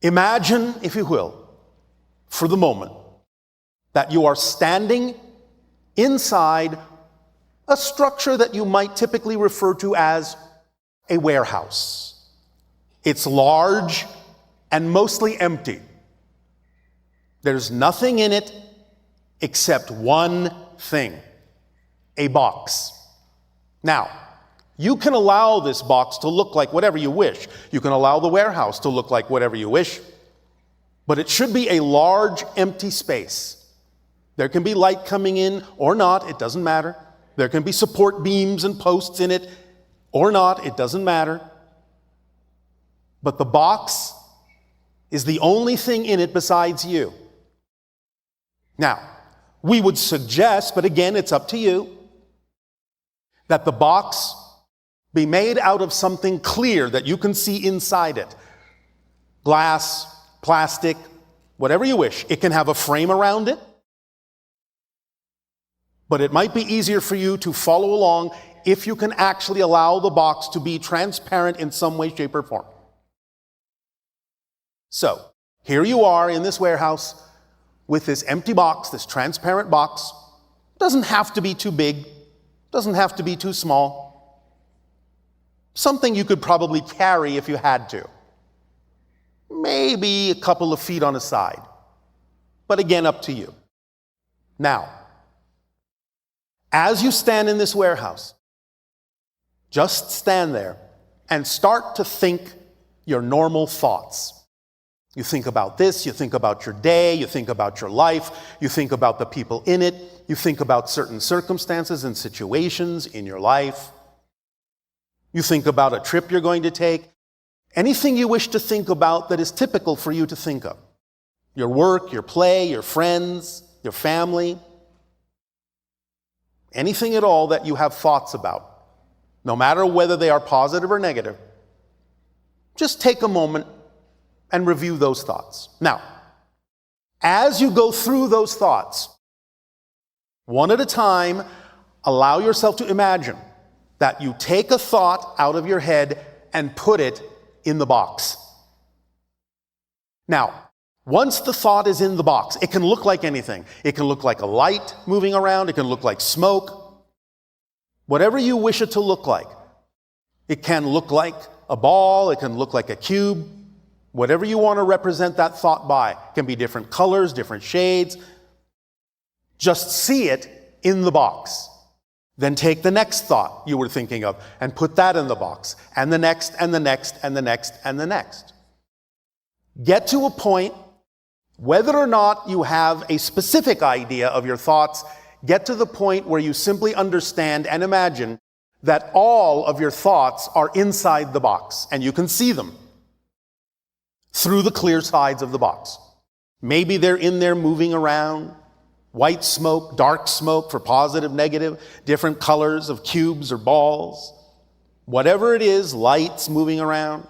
Imagine, if you will, for the moment, that you are standing inside a structure that you might typically refer to as a warehouse. It's large and mostly empty. There's nothing in it except one thing, a box. Now, you can allow this box to look like whatever you wish. You can allow the warehouse to look like whatever you wish, but it should be a large, empty space. There can be light coming in or not, it doesn't matter. There can be support beams and posts in it or not, it doesn't matter. But the box is the only thing in it besides you. Now, we would suggest, but again, it's up to you, that the box be made out of something clear that you can see inside it. Glass, plastic, whatever you wish. It can have a frame around it, but it might be easier for you to follow along if you can actually allow the box to be transparent in some way, shape, or form. So, here you are in this warehouse with this empty box, this transparent box. Doesn't have to be too big, doesn't have to be too small. Something you could probably carry if you had to. Maybe a couple of feet on a side. But again, up to you. Now, as you stand in this warehouse, just stand there and start to think your normal thoughts. You think about this, you think about your day, you think about your life, you think about the people in it, you think about certain circumstances and situations in your life. You think about a trip you're going to take. Anything you wish to think about that is typical for you to think of. Your work, your play, your friends, your family. Anything at all that you have thoughts about, no matter whether they are positive or negative. Just take a moment and review those thoughts. Now, as you go through those thoughts, one at a time, allow yourself to imagine that you take a thought out of your head and put it in the box. Now, once the thought is in the box, it can look like anything. It can look like a light moving around. It can look like smoke. Whatever you wish it to look like. It can look like a ball. It can look like a cube. Whatever you want to represent that thought by. It can be different colors, different shades. Just see it in the box. Then take the next thought you were thinking of and put that in the box. And the next, and the next, and the next, and the next. Get to a point, whether or not you have a specific idea of your thoughts, get to the point where you simply understand and imagine that all of your thoughts are inside the box and you can see them through the clear sides of the box. Maybe they're in there moving around. White smoke, dark smoke for positive, negative, different colors of cubes or balls. Whatever it is, lights moving around.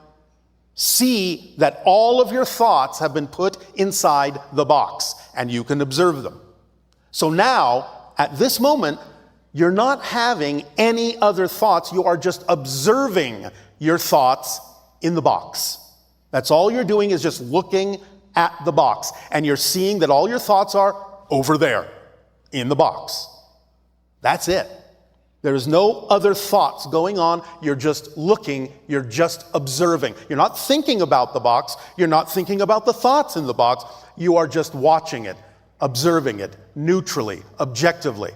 See that all of your thoughts have been put inside the box and you can observe them. So now, at this moment, you're not having any other thoughts. You are just observing your thoughts in the box. That's all you're doing is just looking at the box. And you're seeing that all your thoughts are over there in the box. That's it. There's no other thoughts going on. You're just looking, you're just observing. You're not thinking about the box. You're not thinking about the thoughts in the box. You are just watching it, observing it, neutrally, objectively.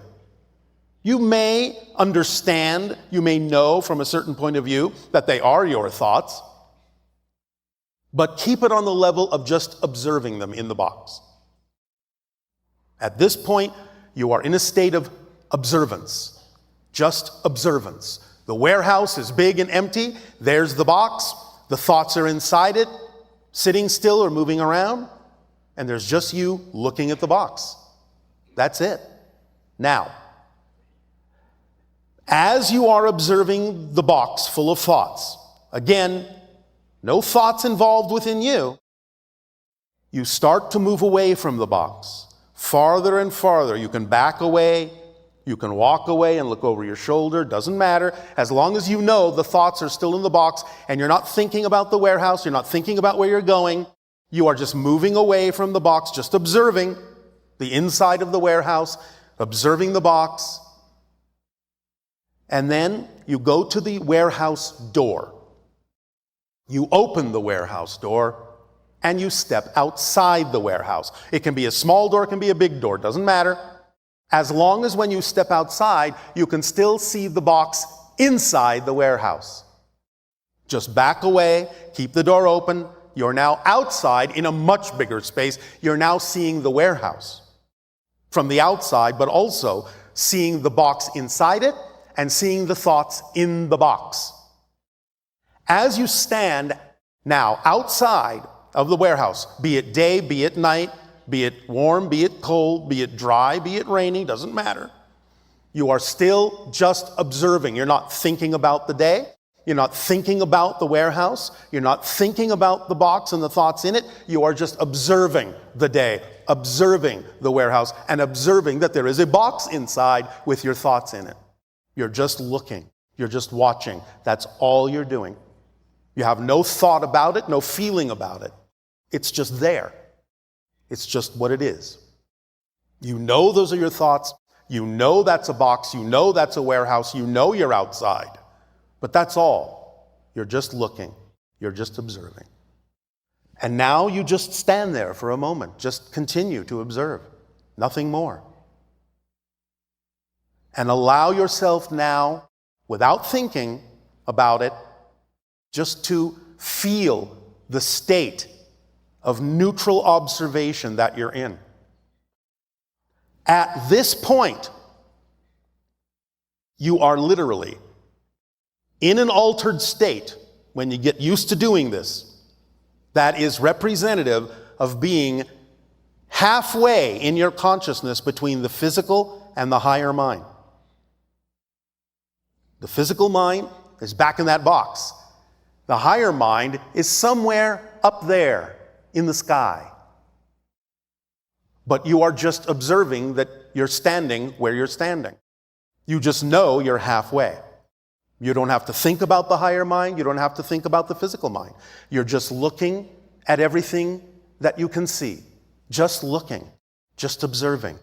You may understand, you may know from a certain point of view that they are your thoughts, but keep it on the level of just observing them in the box. At this point, you are in a state of observance, just observance. The warehouse is big and empty. There's the box. The thoughts are inside it, sitting still or moving around, and there's just you looking at the box. That's it. Now, as you are observing the box full of thoughts, again, no thoughts involved within you, you start to move away from the box. Farther and farther. You can back away, you can walk away and look over your shoulder, doesn't matter. As long as you know the thoughts are still in the box and you're not thinking about the warehouse, you're not thinking about where you're going, You are just moving away from the box, just observing the inside of the warehouse, observing the box. And then you go to the warehouse door. You open the warehouse door and you step outside the warehouse. It can be a small door, it can be a big door, doesn't matter. As long as when you step outside, you can still see the box inside the warehouse. Just back away, keep the door open. You're now outside in a much bigger space. You're now seeing the warehouse from the outside, but also seeing the box inside it and seeing the thoughts in the box. As you stand now outside of the warehouse, be it day, be it night, be it warm, be it cold, be it dry, be it rainy, doesn't matter. You are still just observing. You're not thinking about the day. You're not thinking about the warehouse. You're not thinking about the box and the thoughts in it. You are just observing the day, observing the warehouse, and observing that there is a box inside with your thoughts in it. You're just looking. You're just watching. That's all you're doing. You have no thought about it, no feeling about it. It's just there. It's just what it is. You know those are your thoughts. You know that's a box. You know that's a warehouse. You know you're outside. But that's all. You're just looking. You're just observing. And now you just stand there for a moment. Just continue to observe. Nothing more. And allow yourself now, without thinking about it, just to feel the state of neutral observation that you're in. At this point, you are literally in an altered state when you get used to doing this. That is representative of being halfway in your consciousness between the physical and the higher mind. The physical mind is back in that box. The higher mind is somewhere up there in the sky. But you are just observing that you're standing where you're standing. You just know you're halfway. You don't have to think about the higher mind. You don't have to think about the physical mind. You're just looking at everything that you can see. Just looking, just observing.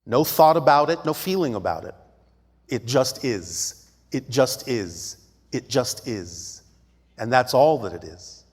No thought about it, no feeling about it. It just is. It just is. It just is. And that's all that it is.